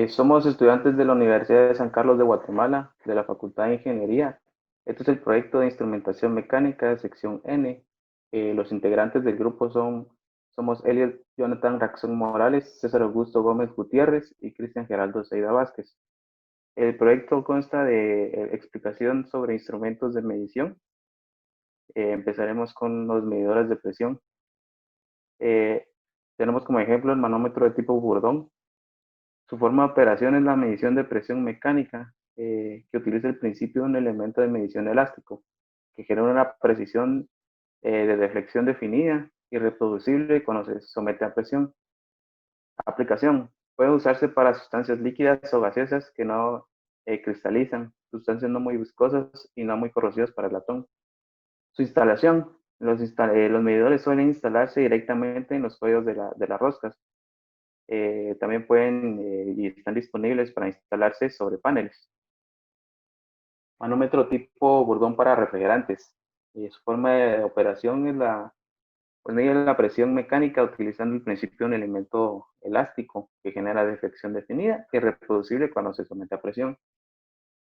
Somos estudiantes de la Universidad de San Carlos de Guatemala, de la Facultad de Ingeniería. Este es el proyecto de instrumentación mecánica, sección N. Los integrantes del grupo somos Elliot Jonathan Raxón Morales, César Augusto Gómez Gutiérrez y Cristian Geraldo Seida Vázquez. El proyecto consta de explicación sobre instrumentos de medición. Empezaremos con los medidores de presión. Eh, Tenemos como ejemplo el manómetro de tipo Bourdon. Su forma de operación es la medición de presión mecánica, que utiliza el principio de un elemento de medición elástico, que genera una precisión de deflexión definida y reproducible cuando se somete a presión. Aplicación. Puede usarse para sustancias líquidas o gaseosas que no cristalizan, sustancias no muy viscosas y no muy corrosivas para el latón. Su instalación. Los medidores suelen instalarse directamente en los cuellos de las roscas. También pueden y están disponibles para instalarse sobre paneles. Manómetro tipo Bourdon para refrigerantes. Su forma de operación es pues, medir la presión mecánica utilizando el principio de un elemento elástico que genera deflexión definida y reproducible cuando se somete a presión.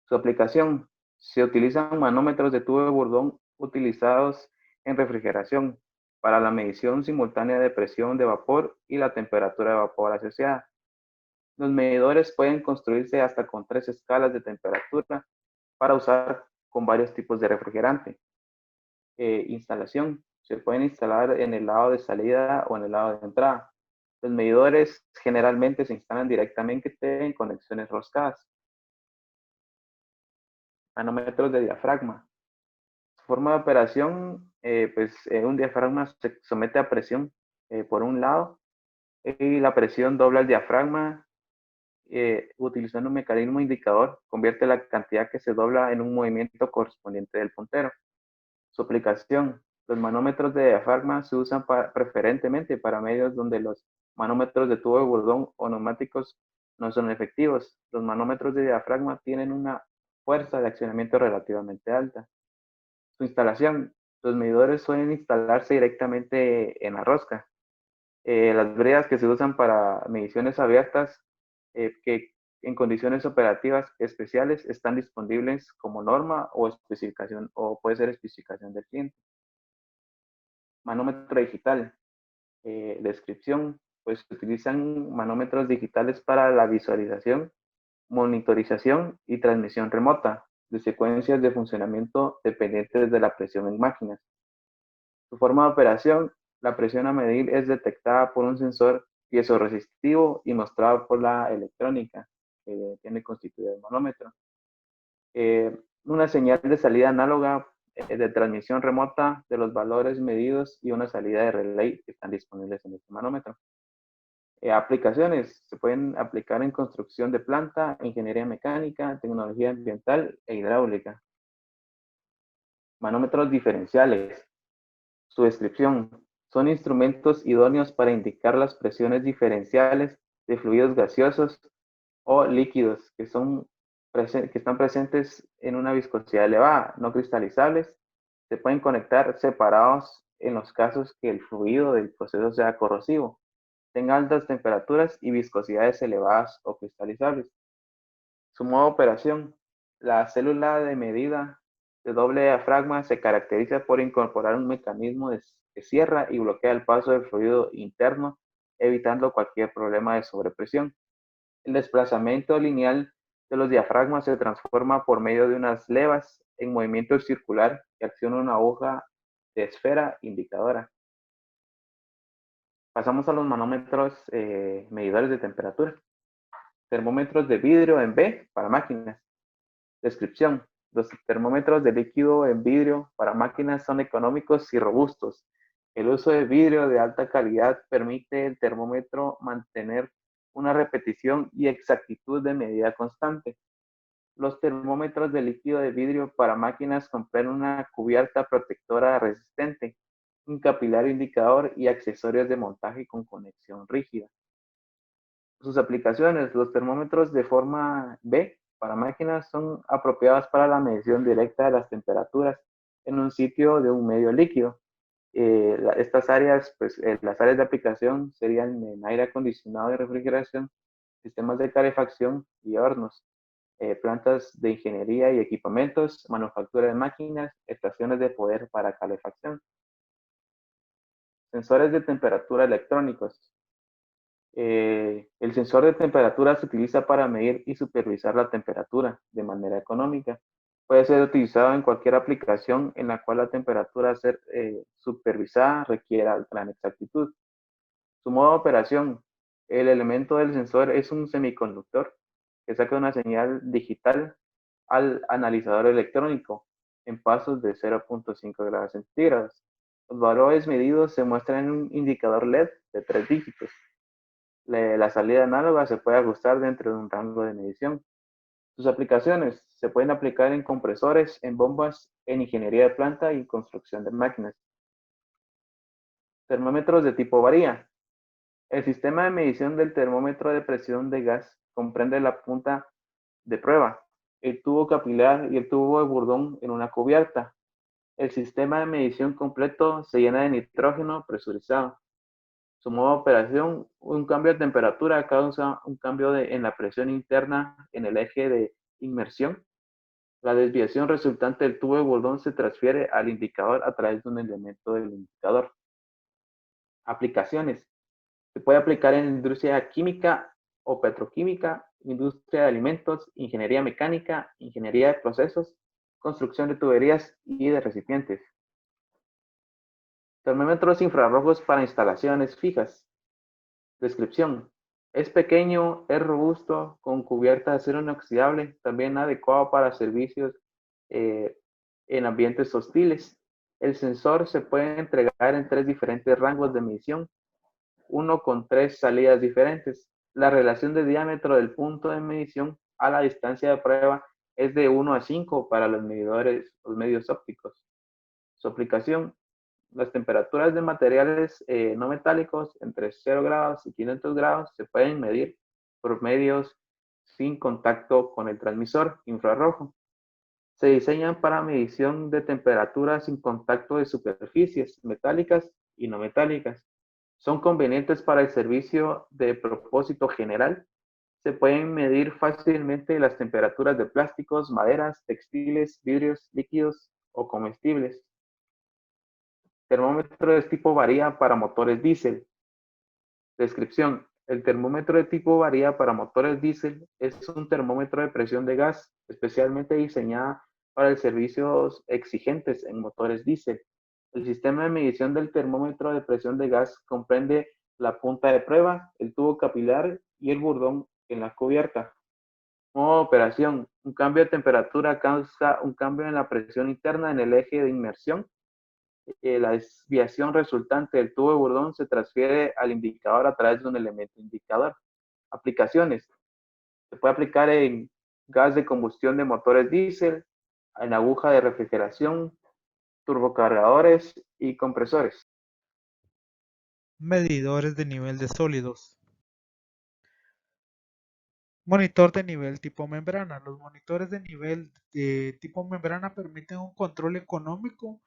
Su aplicación. Se utilizan manómetros de tubo de Bourdon utilizados en refrigeración para la medición simultánea de presión de vapor y la temperatura de vapor asociada. Los medidores pueden construirse hasta con 3 escalas de temperatura para usar con varios tipos de refrigerante. Instalación. Se pueden instalar en el lado de salida o en el lado de entrada. Los medidores generalmente se instalan directamente en conexiones roscadas. Manómetros de diafragma. Su forma de operación, un diafragma se somete a presión por un lado y la presión dobla el diafragma utilizando un mecanismo indicador, convierte la cantidad que se dobla en un movimiento correspondiente del puntero. Su aplicación. Los manómetros de diafragma se usan preferentemente para medios donde los manómetros de tubo de Bourdon o neumáticos no son efectivos. Los manómetros de diafragma tienen una fuerza de accionamiento relativamente alta. Su instalación. Los medidores suelen instalarse directamente en la rosca. Las bridas que se usan para mediciones abiertas que en condiciones operativas especiales están disponibles como norma o especificación o puede ser especificación del cliente. Manómetro digital. Descripción. Pues se utilizan manómetros digitales para la visualización, monitorización y transmisión remota de secuencias de funcionamiento dependientes de la presión en máquinas. Su forma de operación, la presión a medir es detectada por un sensor piezoresistivo y mostrada por la electrónica que tiene constituido el manómetro. Una señal de salida análoga de transmisión remota de los valores medidos y una salida de relay que están disponibles en este manómetro. Aplicaciones se pueden aplicar en construcción de planta, ingeniería mecánica, tecnología ambiental e hidráulica. Manómetros diferenciales. Su descripción. Son instrumentos idóneos para indicar las presiones diferenciales de fluidos gaseosos o líquidos que están presentes en una viscosidad elevada, no cristalizables. Se pueden conectar separados en los casos que el fluido del proceso sea corrosivo, tenga altas temperaturas y viscosidades elevadas o cristalizables. Su modo de operación. La célula de medida de doble diafragma se caracteriza por incorporar un mecanismo que cierra y bloquea el paso del fluido interno, evitando cualquier problema de sobrepresión. El desplazamiento lineal de los diafragmas se transforma por medio de unas levas en movimiento circular que acciona una aguja de esfera indicadora. Pasamos a los manómetros medidores de temperatura. Termómetros de vidrio en B para máquinas. Descripción. Los termómetros de líquido en vidrio para máquinas son económicos y robustos. El uso de vidrio de alta calidad permite al termómetro mantener una repetición y exactitud de medida constante. Los termómetros de líquido de vidrio para máquinas comprenden una cubierta protectora resistente, un capilar indicador y accesorios de montaje con conexión rígida. Sus aplicaciones, los termómetros de forma B para máquinas son apropiados para la medición directa de las temperaturas en un sitio de un medio líquido. Estas áreas, las áreas de aplicación serían en aire acondicionado y refrigeración, sistemas de calefacción y hornos, plantas de ingeniería y equipamientos, manufactura de máquinas, estaciones de poder para calefacción, sensores de temperatura electrónicos. El sensor de temperatura se utiliza para medir y supervisar la temperatura de manera económica. Puede ser utilizado en cualquier aplicación en la cual la temperatura a ser supervisada requiera gran exactitud. Su modo de operación. El elemento del sensor es un semiconductor que saca una señal digital al analizador electrónico en pasos de 0.5 grados centígrados. Los valores medidos se muestran en un indicador LED de 3 dígitos. La salida análoga se puede ajustar dentro de un rango de medición. Sus aplicaciones se pueden aplicar en compresores, en bombas, en ingeniería de planta y construcción de máquinas. Termómetros de tipo varía. El sistema de medición del termómetro de presión de gas comprende la punta de prueba, el tubo capilar y el tubo de burdón en una cubierta. El sistema de medición completo se llena de nitrógeno presurizado. Su modo de operación, un cambio de temperatura causa un cambio en la presión interna en el eje de inmersión. La desviación resultante del tubo de burdón se transfiere al indicador a través de un elemento del indicador. Aplicaciones. Se puede aplicar en industria química o petroquímica, industria de alimentos, ingeniería mecánica, ingeniería de procesos, construcción de tuberías y de recipientes. Termómetros infrarrojos para instalaciones fijas. Descripción. Es pequeño, es robusto, con cubierta de acero inoxidable, también adecuado para servicios eh, en ambientes hostiles. El sensor se puede entregar en 3 diferentes rangos de medición, uno con 3 salidas diferentes. La relación de diámetro del punto de medición a la distancia de prueba es de 1 a 5 para los medidores, los medios ópticos. Su aplicación. Las temperaturas de materiales no metálicos entre 0 grados y 500 grados se pueden medir por medios sin contacto con el transmisor infrarrojo. Se diseñan para medición de temperaturas sin contacto de superficies metálicas y no metálicas. Son convenientes para el servicio de propósito general. Se pueden medir fácilmente las temperaturas de plásticos, maderas, textiles, vidrios, líquidos o comestibles. Termómetro de tipo varía para motores diésel. Descripción. El termómetro de tipo varía para motores diésel es un termómetro de presión de gas especialmente diseñada para servicios exigentes en motores diésel. El sistema de medición del termómetro de presión de gas comprende la punta de prueba, el tubo capilar y el burdón en la cubierta. Modo de operación. Un cambio de temperatura causa un cambio en la presión interna en el eje de inmersión. La desviación resultante del tubo de burdón se transfiere al indicador a través de un elemento indicador. Aplicaciones. Se puede aplicar en gas de combustión de motores diésel, en aguja de refrigeración, turbocargadores y compresores. Medidores de nivel de sólidos. Monitor de nivel tipo membrana. Los monitores de nivel de tipo membrana permiten un control económico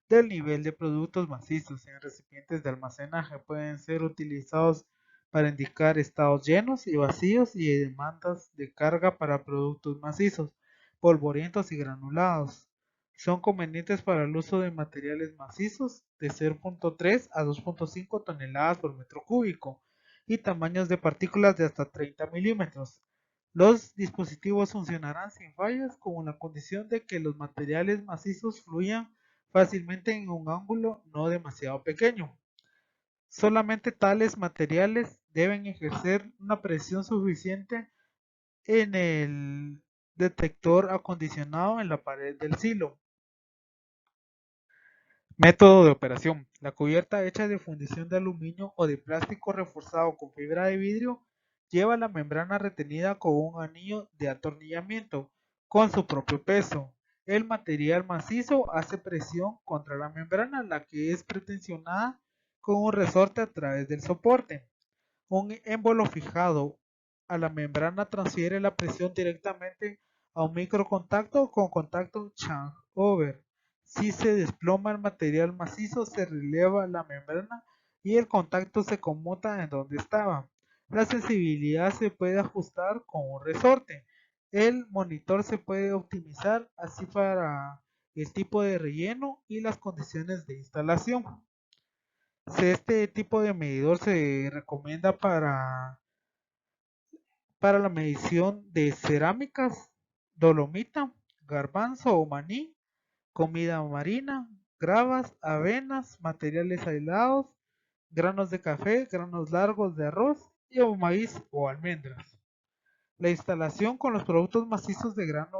del nivel de productos macizos en recipientes de almacenaje. Pueden ser utilizados para indicar estados llenos y vacíos y demandas de carga para productos macizos, polvorientos y granulados. Son convenientes para el uso de materiales macizos de 0.3 a 2.5 toneladas por metro cúbico y tamaños de partículas de hasta 30 milímetros. Los dispositivos funcionarán sin fallas con la condición de que los materiales macizos fluyan fácilmente en un ángulo no demasiado pequeño. Solamente tales materiales deben ejercer una presión suficiente en el detector acondicionado en la pared del silo. Método de operación. La cubierta hecha de fundición de aluminio o de plástico reforzado con fibra de vidrio lleva la membrana retenida con un anillo de atornillamiento con su propio peso. El material macizo hace presión contra la membrana, la que es pretensionada con un resorte a través del soporte. Un émbolo fijado a la membrana transfiere la presión directamente a un microcontacto con contacto changeover. Si se desploma el material macizo, se releva la membrana y el contacto se conmuta en donde estaba. La sensibilidad se puede ajustar con un resorte. El monitor se puede optimizar así para el tipo de relleno y las condiciones de instalación. Este tipo de medidor se recomienda para la medición de cerámicas, dolomita, garbanzo o maní, comida marina, gravas, avenas, materiales aislados, granos de café, granos largos de arroz y o maíz o almendras. La instalación con los productos macizos de grano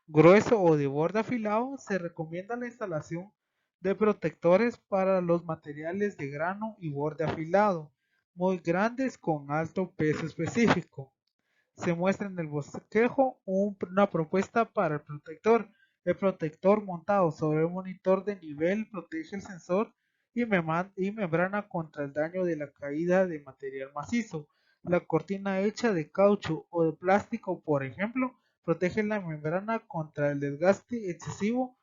grueso o de borde afilado se recomienda la instalación de protectores para los materiales de grano y borde afilado, muy grandes con alto peso específico. Se muestra en el bosquejo una propuesta para el protector. El protector montado sobre un monitor de nivel protege el sensor y membrana contra el daño de la caída de material macizo. La cortina hecha de caucho o de plástico, por ejemplo, protege la membrana contra el desgaste excesivo,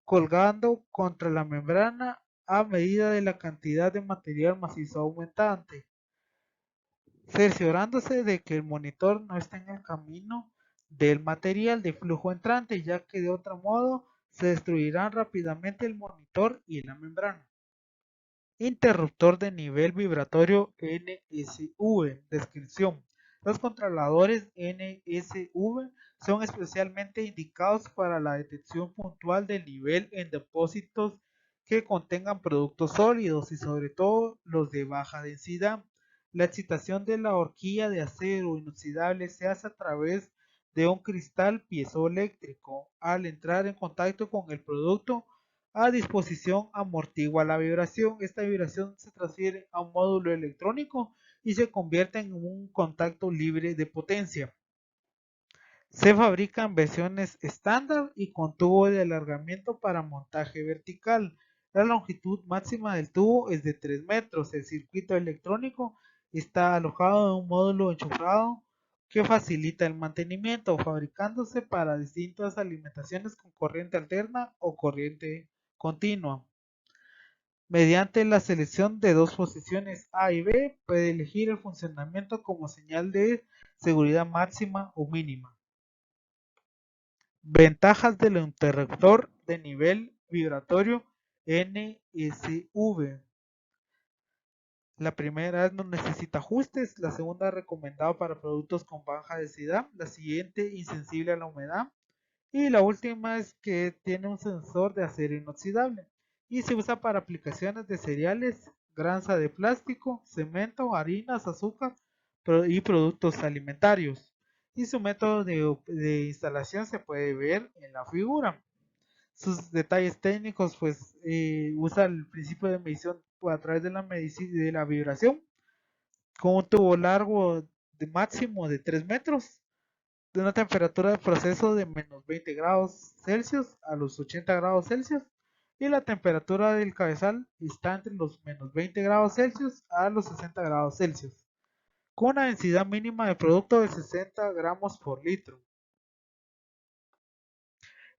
colgando contra la membrana a medida de la cantidad de material macizo aumentante, cerciorándose de que el monitor no esté en el camino del material de flujo entrante, ya que de otro modo se destruirán rápidamente el monitor y la membrana. Interruptor de nivel vibratorio NSV. Descripción. Los controladores NSV son especialmente indicados para la detección puntual del nivel en depósitos que contengan productos sólidos y sobre todo los de baja densidad. La excitación de la horquilla de acero inoxidable se hace a través de un cristal piezoeléctrico. Al entrar en contacto con el producto a disposición amortigua la vibración. Esta vibración se transfiere a un módulo electrónico y se convierte en un contacto libre de potencia. Se fabrican versiones estándar y con tubo de alargamiento para montaje vertical. La longitud máxima del tubo es de 3 metros. El circuito electrónico está alojado en un módulo enchufado que facilita el mantenimiento, fabricándose para distintas alimentaciones con corriente alterna o corriente continua. Mediante la selección de dos posiciones A y B, puede elegir el funcionamiento como señal de seguridad máxima o mínima. Ventajas del interruptor de nivel vibratorio NSV. La primera es no necesita ajustes, la segunda recomendado para productos con baja densidad, la siguiente insensible a la humedad y la última es que tiene un sensor de acero inoxidable y se usa para aplicaciones de cereales, grasa de plástico, cemento, harinas, azúcar y productos alimentarios. Y su método de instalación se puede ver en la figura. Sus detalles técnicos, pues usa el principio de medición a través de de la vibración con un tubo largo de máximo de 3 metros, de una temperatura de proceso de menos 20 grados Celsius a los 80 grados Celsius y la temperatura del cabezal está entre los menos 20 grados Celsius a los 60 grados Celsius, con una densidad mínima de producto de 60 gramos por litro.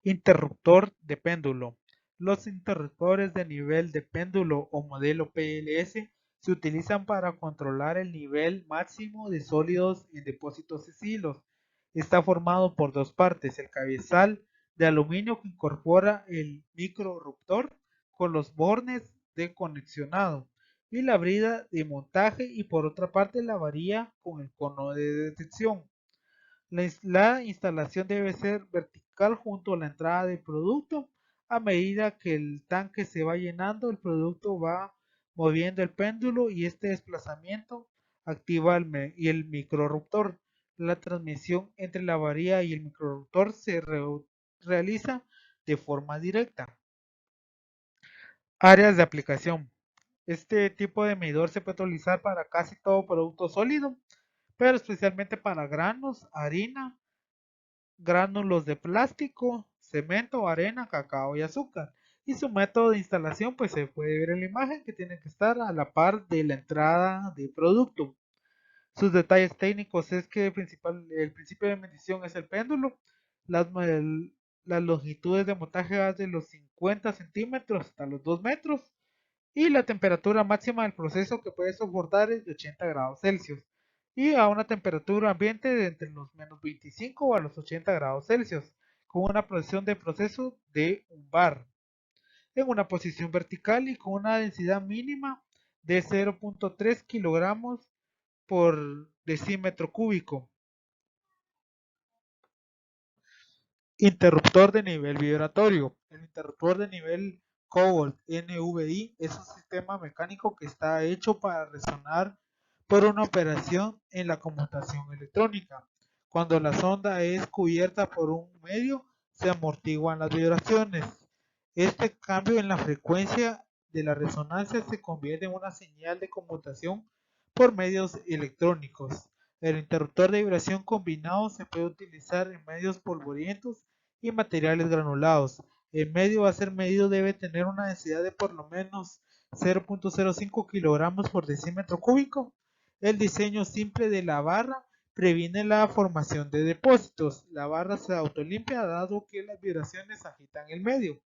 Interruptor de péndulo. Los interruptores de nivel de péndulo o modelo PLS se utilizan para controlar el nivel máximo de sólidos en depósitos y silos. Está formado por dos partes, el cabezal de aluminio que incorpora el microruptor con los bornes de conexionado y la brida de montaje y por otra parte la varilla con el cono de detección. La instalación debe ser vertical junto a la entrada del producto. A medida que el tanque se va llenando, el producto va moviendo el péndulo y este desplazamiento activa el microruptor. La transmisión entre la varilla y el microruptor se realiza de forma directa. Áreas de aplicación. Este tipo de medidor se puede utilizar para casi todo producto sólido, pero especialmente para granos, harina, gránulos de plástico, cemento, arena, cacao y azúcar. Y su método de instalación, pues se puede ver en la imagen que tiene que estar a la par de la entrada de producto. Sus detalles técnicos es que el principio de medición es el péndulo, las, las longitudes de montaje van de los 50 centímetros hasta los 2 metros y la temperatura máxima del proceso que puede soportar es de 80 grados Celsius. y a una temperatura ambiente de entre los menos 25 a los 80 grados Celsius, con una presión de proceso de un bar, en una posición vertical y con una densidad mínima de 0.3 kilogramos por decímetro cúbico. Interruptor de nivel vibratorio. El interruptor de nivel Cobalt NVI es un sistema mecánico que está hecho para resonar por una operación en la conmutación electrónica. Cuando la sonda es cubierta por un medio, se amortiguan las vibraciones. Este cambio en la frecuencia de la resonancia se convierte en una señal de conmutación por medios electrónicos. El interruptor de vibración combinado se puede utilizar en medios polvorientos y materiales granulados. El medio a ser medido debe tener una densidad de por lo menos 0.05 kilogramos por decímetro cúbico. El diseño simple de la barra previene la formación de depósitos. La barra se autolimpia dado que las vibraciones agitan el medio.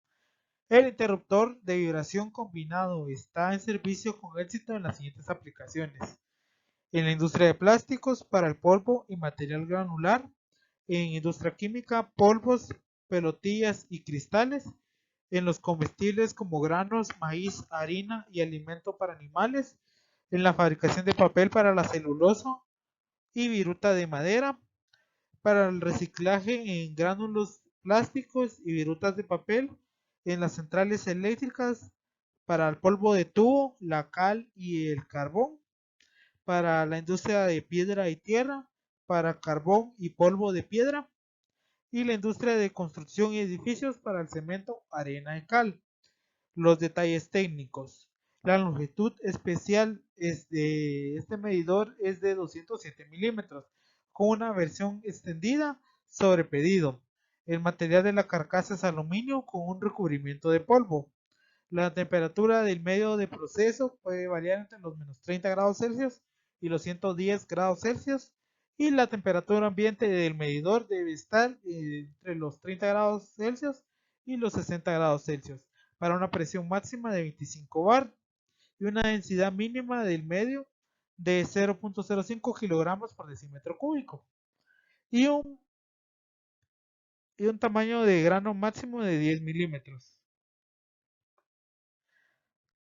El interruptor de vibración combinado está en servicio con éxito en las siguientes aplicaciones: en la industria de plásticos, para el polvo y material granular; en industria química, polvos, pelotillas y cristales; en los comestibles como granos, maíz, harina y alimento para animales; en la fabricación de papel para la celulosa y viruta de madera; para el reciclaje en gránulos plásticos y virutas de papel; en las centrales eléctricas, para el polvo de tubo, la cal y el carbón; para la industria de piedra y tierra, para carbón y polvo de piedra; y la industria de construcción y edificios para el cemento, arena y cal. Los detalles técnicos. La longitud especial de este medidor es de 207 milímetros, con una versión extendida sobre pedido. El material de la carcasa es aluminio con un recubrimiento de polvo. La temperatura del medio de proceso puede variar entre los menos 30 grados Celsius y los 110 grados Celsius, y la temperatura ambiente del medidor debe estar entre los 30 grados Celsius y los 60 grados Celsius, para una presión máxima de 25 bar y una densidad mínima del medio de 0.05 kilogramos por decímetro cúbico, y un tamaño de grano máximo de 10 milímetros.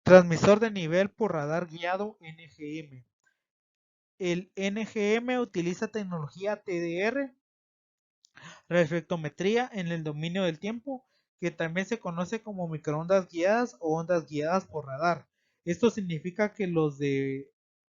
Transmisor de nivel por radar guiado NGM. El NGM utiliza tecnología TDR, reflectometría en el dominio del tiempo, que también se conoce como microondas guiadas o ondas guiadas por radar. Esto significa que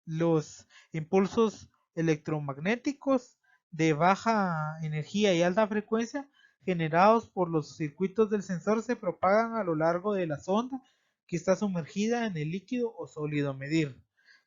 los impulsos electromagnéticos de baja energía y alta frecuencia generados por los circuitos del sensor se propagan a lo largo de la sonda que está sumergida en el líquido o sólido a medir.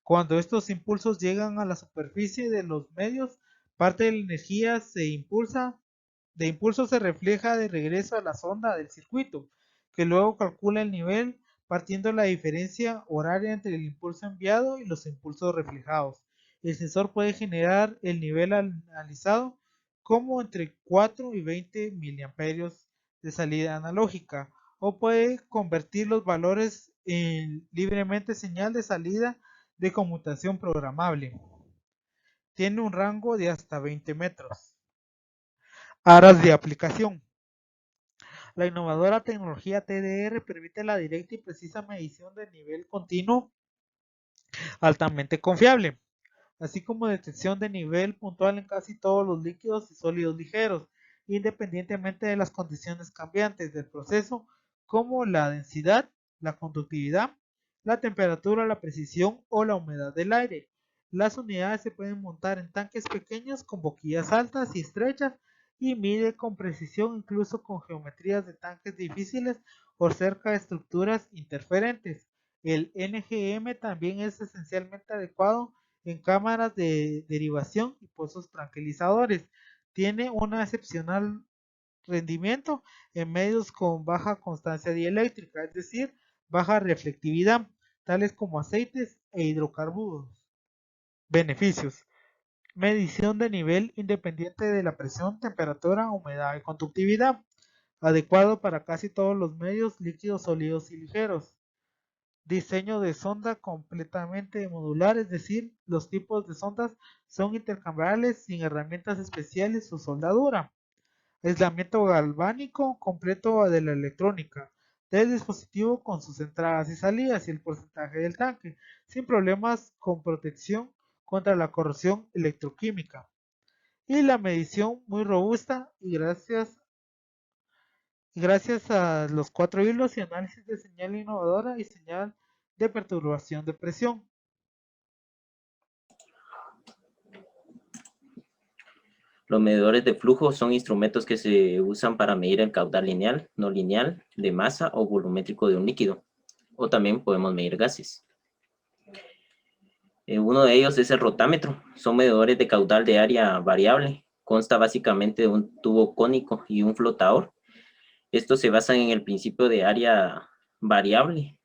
Cuando estos impulsos llegan a la superficie de los medios, parte de la energía de impulso se refleja de regreso a la sonda del circuito, que luego calcula el nivel partiendo la diferencia horaria entre el impulso enviado y los impulsos reflejados. El sensor puede generar el nivel analizado como entre 4 y 20 miliamperios de salida analógica, o puede convertir los valores en libremente señal de salida de conmutación programable. Tiene un rango de hasta 20 metros. Áreas de aplicación. La innovadora tecnología TDR permite la directa y precisa medición de nivel continuo altamente confiable, así como detección de nivel puntual en casi todos los líquidos y sólidos ligeros, independientemente de las condiciones cambiantes del proceso, como la densidad, la conductividad, la temperatura, la precisión o la humedad del aire. Las unidades se pueden montar en tanques pequeños con boquillas altas y estrechas, y mide con precisión incluso con geometrías de tanques difíciles o cerca de estructuras interferentes. El NGM también es esencialmente adecuado en cámaras de derivación y pozos tranquilizadores. Tiene un excepcional rendimiento en medios con baja constancia dieléctrica, es decir, baja reflectividad, tales como aceites e hidrocarburos. Beneficios: medición de nivel independiente de la presión, temperatura, humedad y conductividad, adecuado para casi todos los medios líquidos, sólidos y ligeros. Diseño de sonda completamente modular, es decir, los tipos de sondas son intercambiables sin herramientas especiales o soldadura. Aislamiento galvánico completo de la electrónica del dispositivo con sus entradas y salidas y el porcentaje del tanque, sin problemas con protección contra la corrosión electroquímica. Y la medición muy robusta y gracias a los 4 hilos y análisis de señal innovadora y señal de perturbación de presión. Los medidores de flujo son instrumentos que se usan para medir el caudal lineal, no lineal, de masa o volumétrico de un líquido, o también podemos medir gases. Uno de ellos es el rotámetro. Son medidores de caudal de área variable. Consta básicamente de un tubo cónico y un flotador. Estos se basan en el principio de área variable.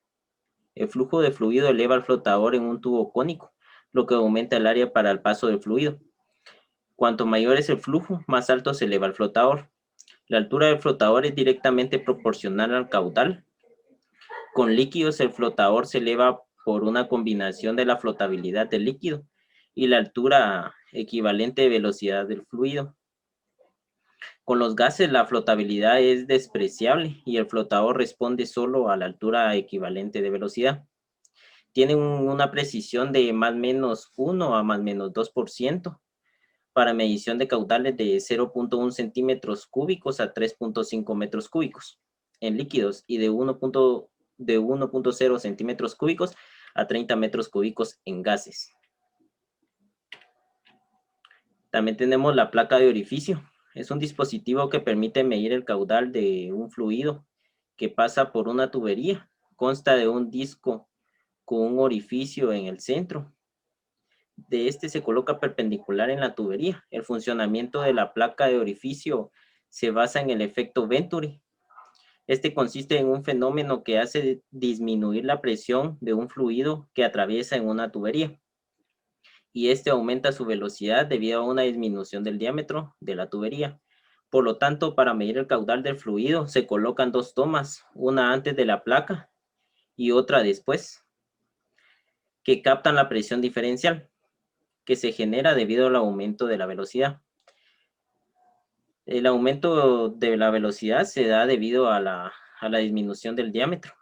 El flujo de fluido eleva el flotador en un tubo cónico, lo que aumenta el área para el paso del fluido. Cuanto mayor es el flujo, más alto se eleva el flotador. La altura del flotador es directamente proporcional al caudal. Con líquidos, el flotador se eleva por una combinación de la flotabilidad del líquido y la altura equivalente de velocidad del fluido. Con los gases, la flotabilidad es despreciable y el flotador responde solo a la altura equivalente de velocidad. Tienen una precisión de más o menos 1 a más o menos 2% para medición de caudales de 0.1 centímetros cúbicos a 3.5 metros cúbicos en líquidos y de 1.0 centímetros cúbicos a 30 metros cúbicos en gases. También tenemos la placa de orificio. Es un dispositivo que permite medir el caudal de un fluido que pasa por una tubería. Consta de un disco con un orificio en el centro. De este se coloca perpendicular en la tubería. El funcionamiento de la placa de orificio se basa en el efecto Venturi. Este consiste en un fenómeno que hace disminuir la presión de un fluido que atraviesa en una tubería. Y este aumenta su velocidad debido a una disminución del diámetro de la tubería. Por lo tanto, para medir el caudal del fluido se colocan dos tomas, una antes de la placa y otra después, que captan la presión diferencial que se genera debido al aumento de la velocidad. El aumento de la velocidad se da debido a la disminución del diámetro,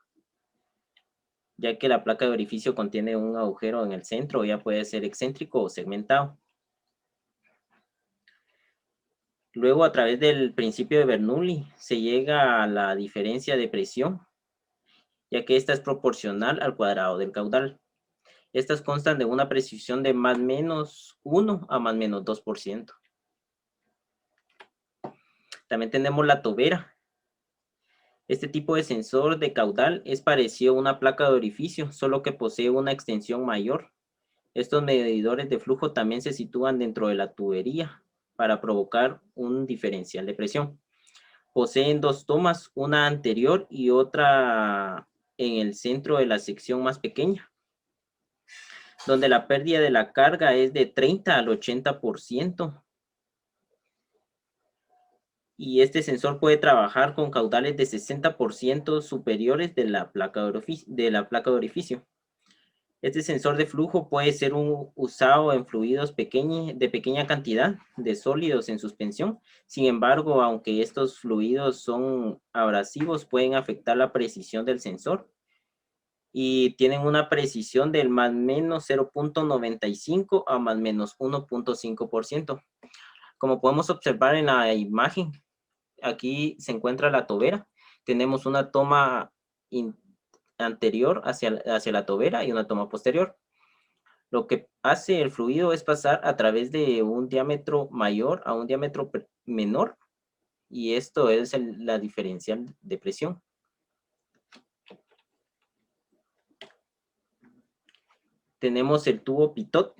ya que la placa de orificio contiene un agujero en el centro, ya puede ser excéntrico o segmentado. Luego, a través del principio de Bernoulli, se llega a la diferencia de presión, ya que esta es proporcional al cuadrado del caudal. Estas constan de una precisión de más o menos 1 a más o menos 2%. También tenemos la tobera. Este tipo de sensor de caudal es parecido a una placa de orificio, solo que posee una extensión mayor. Estos medidores de flujo también se sitúan dentro de la tubería para provocar un diferencial de presión. Poseen dos tomas, una anterior y otra en el centro de la sección más pequeña, donde la pérdida de la carga es de 30 al 80%. Y este sensor puede trabajar con caudales de 60% superiores de la placa de orificio. Este sensor de flujo puede ser usado en fluidos de pequeña cantidad de sólidos en suspensión. Sin embargo, aunque estos fluidos son abrasivos, pueden afectar la precisión del sensor y tienen una precisión del más o menos 0.95 a más o menos 1.5%. Como podemos observar en la imagen, aquí se encuentra la tobera. Tenemos una toma anterior hacia la tobera y una toma posterior. Lo que hace el fluido es pasar a través de un diámetro mayor a un diámetro menor, y esto es la diferencial de presión. Tenemos el tubo pitot.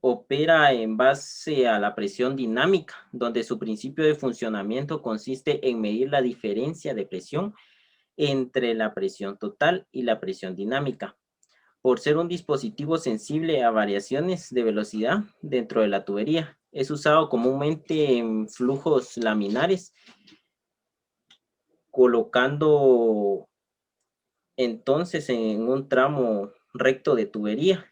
Opera en base a la presión dinámica, donde su principio de funcionamiento consiste en medir la diferencia de presión entre la presión total y la presión dinámica. Por ser un dispositivo sensible a variaciones de velocidad dentro de la tubería, es usado comúnmente en flujos laminares, colocando entonces en un tramo recto de tubería.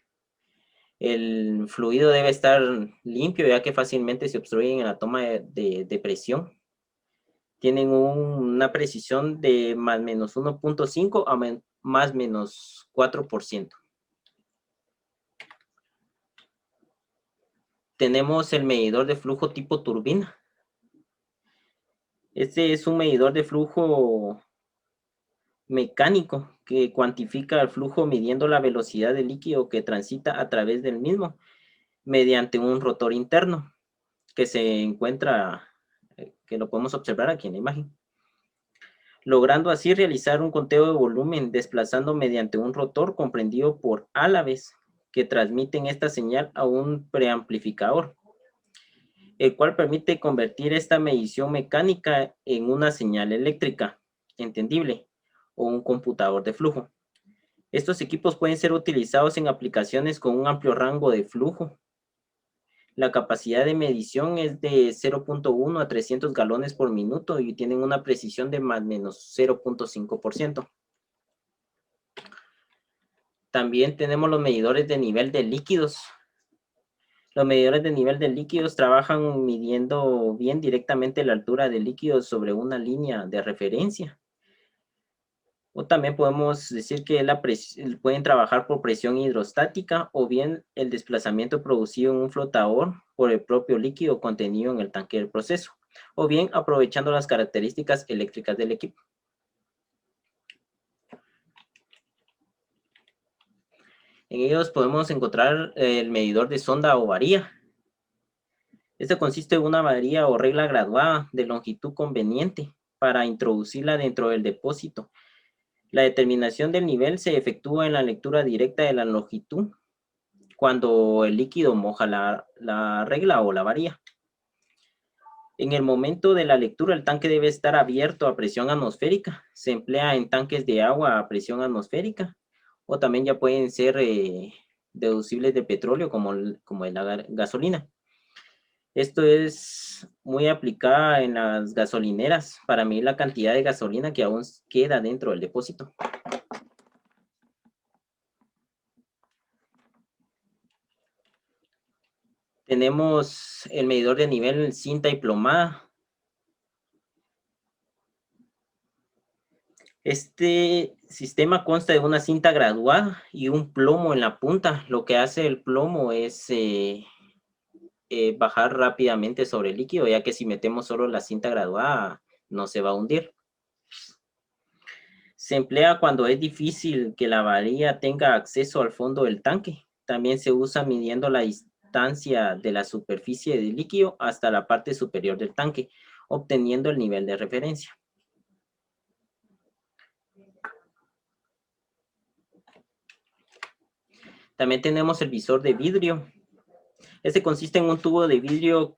El fluido debe estar limpio, ya que fácilmente se obstruyen en la toma de presión. Tienen una precisión de más o menos 1.5 a más o menos 4%. Tenemos el medidor de flujo tipo turbina. Este es un medidor de flujo mecánico que cuantifica el flujo midiendo la velocidad del líquido que transita a través del mismo mediante un rotor interno que se encuentra, que lo podemos observar aquí en la imagen, logrando así realizar un conteo de volumen desplazando mediante un rotor comprendido por álabes que transmiten esta señal a un preamplificador, el cual permite convertir esta medición mecánica en una señal eléctrica entendible o un computador de flujo. Estos equipos pueden ser utilizados en aplicaciones con un amplio rango de flujo. La capacidad de medición es de 0.1 a 300 galones por minuto y tienen una precisión de más o menos 0.5%. También tenemos los medidores de nivel de líquidos. Los medidores de nivel de líquidos trabajan midiendo bien directamente la altura del líquido sobre una línea de referencia. O también podemos decir que pueden trabajar por presión hidrostática o bien el desplazamiento producido en un flotador por el propio líquido contenido en el tanque del proceso, o bien aprovechando las características eléctricas del equipo. En ellos podemos encontrar el medidor de sonda o varilla. Este consiste en una varilla o regla graduada de longitud conveniente para introducirla dentro del depósito. La determinación del nivel se efectúa en la lectura directa de la longitud cuando el líquido moja la regla o la varilla. En el momento de la lectura, el tanque debe estar abierto a presión atmosférica. Se emplea en tanques de agua a presión atmosférica o también ya pueden ser deducibles de petróleo como en la gasolina. Esto es muy aplicada en las gasolineras para medir la cantidad de gasolina que aún queda dentro del depósito. Tenemos el medidor de nivel cinta y plomada. Este sistema consta de una cinta graduada y un plomo en la punta. Lo que hace el plomo es bajar rápidamente sobre el líquido, ya que si metemos solo la cinta graduada no se va a hundir. Se emplea cuando es difícil que la varilla tenga acceso al fondo del tanque. También se usa midiendo la distancia de la superficie del líquido hasta la parte superior del tanque, obteniendo el nivel de referencia. También tenemos el visor de vidrio. Este consiste en un tubo de vidrio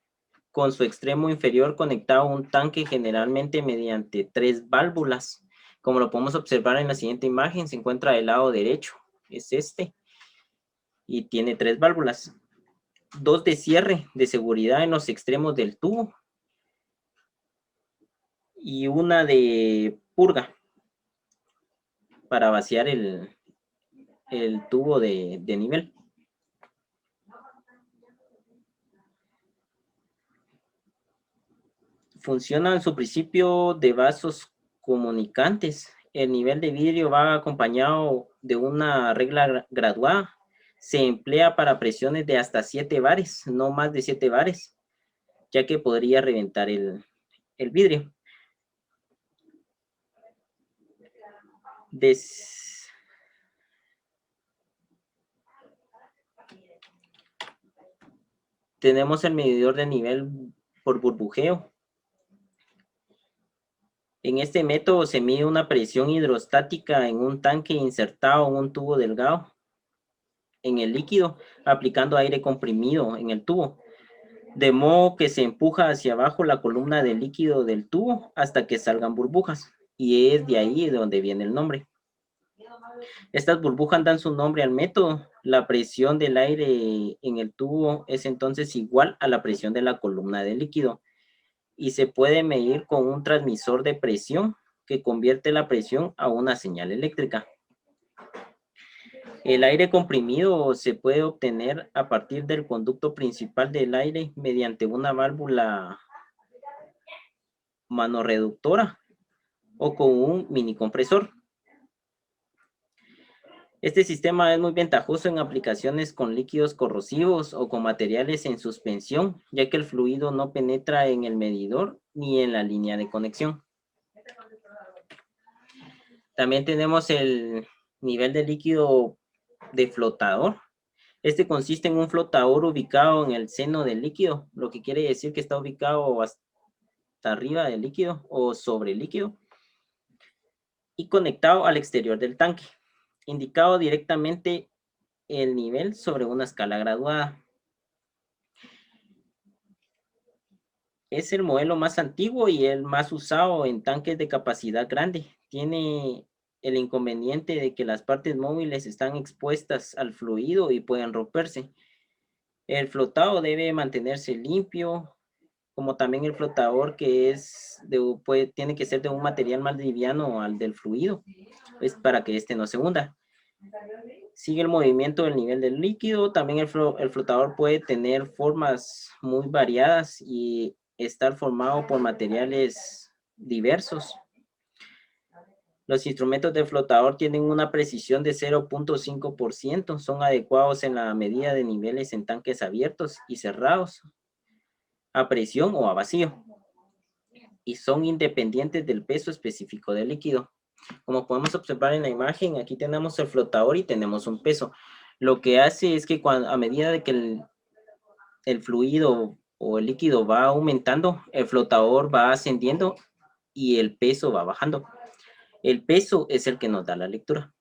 con su extremo inferior conectado a un tanque, generalmente mediante 3 válvulas. Como lo podemos observar en la siguiente imagen, se encuentra del lado derecho, es este, y tiene 3 válvulas. 2 de cierre de seguridad en los extremos del tubo y una de purga para vaciar el tubo de nivel. Funciona en su principio de vasos comunicantes. El nivel de vidrio va acompañado de una regla graduada. Se emplea para presiones de hasta 7 bares, no más de 7 bares, ya que podría reventar el vidrio. Tenemos el medidor de nivel por burbujeo. En este método se mide una presión hidrostática en un tanque insertado en un tubo delgado en el líquido, aplicando aire comprimido en el tubo, de modo que se empuja hacia abajo la columna de líquido del tubo hasta que salgan burbujas, y es de ahí de donde viene el nombre. Estas burbujas dan su nombre al método. La presión del aire en el tubo es entonces igual a la presión de la columna de líquido, y se puede medir con un transmisor de presión que convierte la presión a una señal eléctrica. El aire comprimido se puede obtener a partir del conducto principal del aire mediante una válvula manorreductora o con un mini compresor. Este sistema es muy ventajoso en aplicaciones con líquidos corrosivos o con materiales en suspensión, ya que el fluido no penetra en el medidor ni en la línea de conexión. También tenemos el nivel de líquido de flotador. Este consiste en un flotador ubicado en el seno del líquido, lo que quiere decir que está ubicado hasta arriba del líquido o sobre el líquido y conectado al exterior del tanque, indicado directamente el nivel sobre una escala graduada. Es el modelo más antiguo y el más usado en tanques de capacidad grande. Tiene el inconveniente de que las partes móviles están expuestas al fluido y pueden romperse. El flotado debe mantenerse limpio, como también el flotador que es tiene que ser de un material más liviano al del fluido, pues para que este no se hunda. Sigue el movimiento del nivel del líquido. También el flotador puede tener formas muy variadas y estar formado por materiales diversos. Los instrumentos de flotador tienen una precisión de 0.5%. Son adecuados en la medida de niveles en tanques abiertos y cerrados, a presión o a vacío, y son independientes del peso específico del líquido. Como podemos observar en la imagen, aquí tenemos el flotador y tenemos un peso. Lo que hace es que a medida de que el fluido o el líquido va aumentando, el flotador va ascendiendo y el peso va bajando. El peso es el que nos da la lectura.